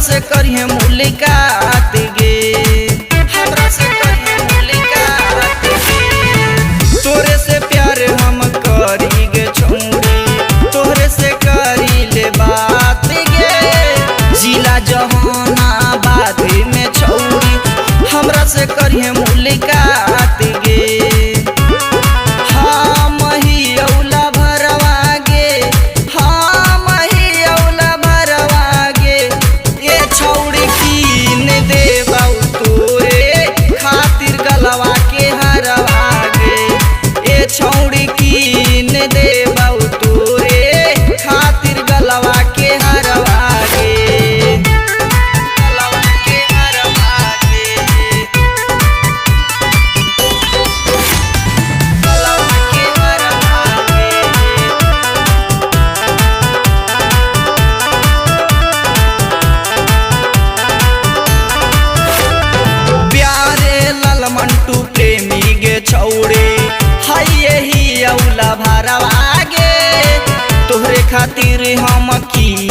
से करिए मुलाकात गे, हमरा से करिए मुलाकात गे। तोरे से प्यार हम करी गे छौरी, तोरे से करी ले बात गे। जिला जहानाबाद में छौरी, हमरा से करिए मुलाकात गे। छौड़ी कीन दे बाऊ तोरे खातिर गलवा के हरवा गे, गलवा के हरवा गे, गलवा के हरवा गे। प्यारे लाल मंटू प्रेमी गे छौड़े, यही औला भरवा गे। तोहरे खातिर हम की